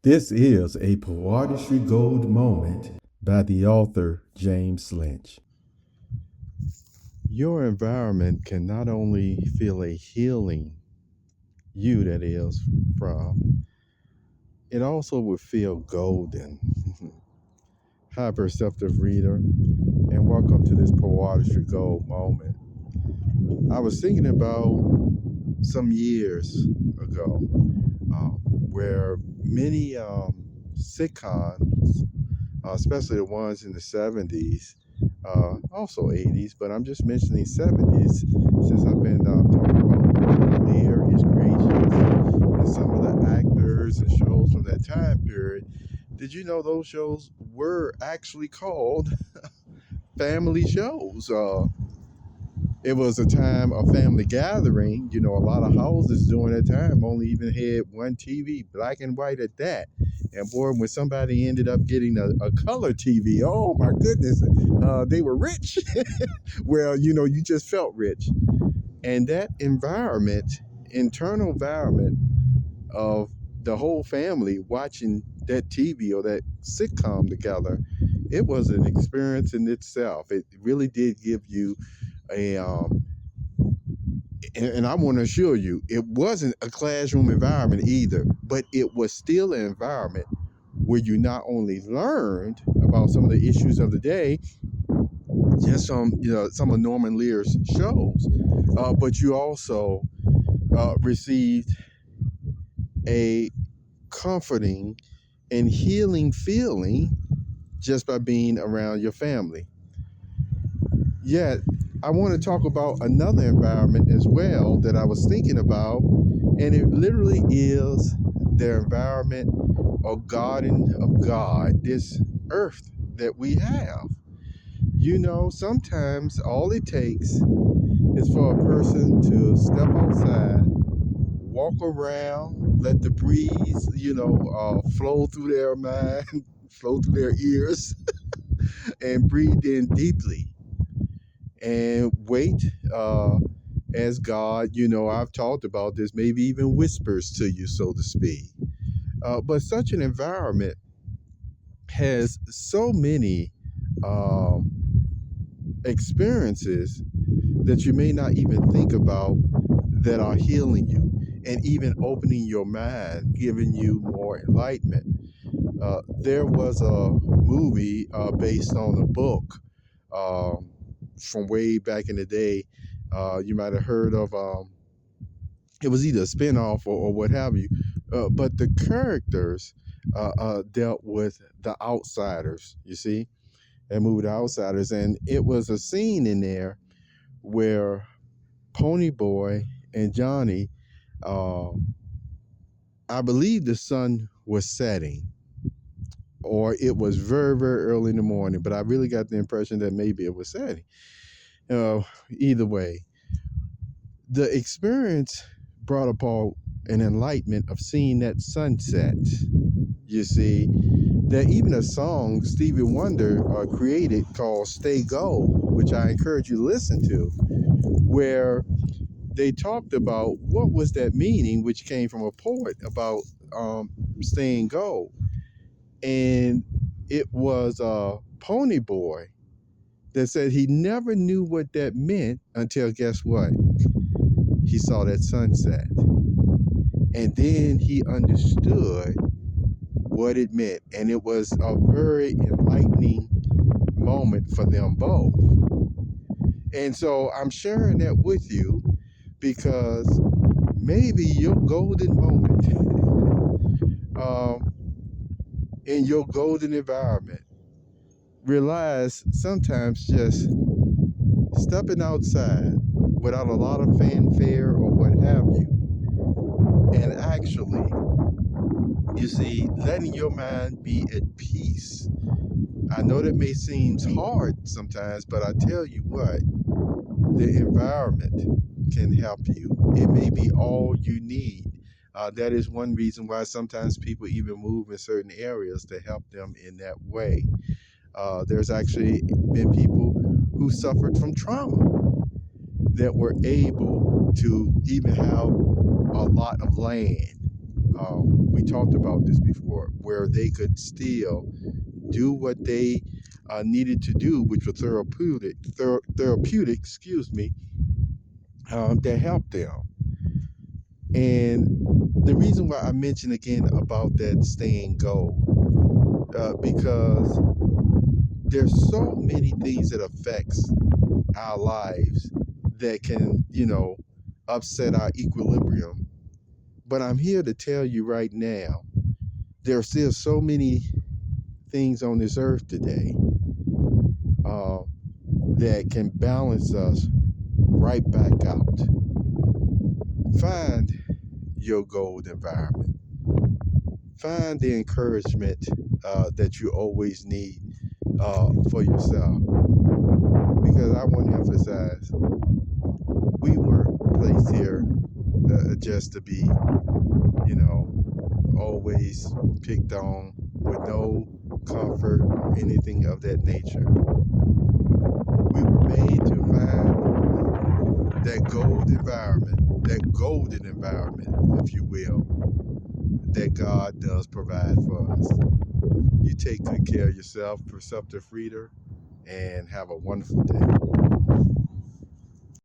This is a Poeartistry Gold Moment by the author James Lynch. Your environment can not only feel a healing, you that is, from, it also will feel golden. Hi, perceptive reader, and welcome to this Poeartistry Gold Moment. I was thinking about some years ago where many sitcoms, especially the ones in the 70s, also 80s, but I'm just mentioning 70s since I've been talking about Lear, his creations, and some of the actors and shows from that time period. Did you know those shows were actually called family shows? It was a time of family gathering. You know, a lot of houses during that time only even had one TV, black and white at that. And boy, when somebody ended up getting a color TV, oh my goodness, they were rich. Well, you know, you just felt rich. And that environment, internal environment of the whole family watching that TV or that sitcom together, it was an experience in itself. It really did give you and I want to assure you, it wasn't a classroom environment either, but it was still an environment where you not only learned about some of the issues of the day, just some of Norman Lear's shows, but you also received a comforting and healing feeling just by being around your family. Yet, I want to talk about another environment as well that I was thinking about, and it literally is the environment or garden of God, this earth that we have. You know, sometimes all it takes is for a person to step outside, walk around, let the breeze, flow through their mind, flow through their ears, and breathe in deeply. And wait as God, I've talked about this, maybe even whispers to you, so to speak. But such an environment has so many experiences that you may not even think about that are healing you and even opening your mind, giving you more enlightenment. There was a movie based on a book from way back in the day. You might have heard of, it was either a spinoff or what have you, but the characters dealt with the outsiders, you see, and moved The Outsiders. And it was a scene in there where Pony Boy and Johnny, I believe the sun was setting, or it was very, very early in the morning, but I really got the impression that maybe it was setting. Either way, the experience brought about an enlightenment of seeing that sunset. You see, that even a song Stevie Wonder created called Stay Gold, which I encourage you to listen to, where they talked about what was that meaning, which came from a poet about staying gold. And it was Pony Boy that said he never knew what that meant until, guess what? He saw that sunset. And then he understood what it meant. And it was a very enlightening moment for them both. And so I'm sharing that with you because maybe your golden moment in your golden environment, realize sometimes just stepping outside without a lot of fanfare or what have you, and actually, you see, letting your mind be at peace. I know that may seem hard sometimes, but I tell you what, the environment can help you. It may be all you need. That is one reason why sometimes people even move in certain areas to help them in that way. There's actually been people who suffered from trauma that were able to even have a lot of land We talked about this before, where they could still do what they needed to do, which was therapeutic, excuse me, that helped them. And the reason why I mention again about that staying gold, because there's so many things that affects our lives that can, upset our equilibrium. But I'm here to tell you right now, there are still so many things on this earth today uh, that can balance us right back out. Find your gold environment. Find the encouragement that you always need for yourself. Because I want to emphasize, we weren't placed here just to be, always picked on with no comfort or anything of that nature. We were made to find that golden environment, if you will, that God does provide for us. You take good care of yourself, Perceptive Reader, and have a wonderful day.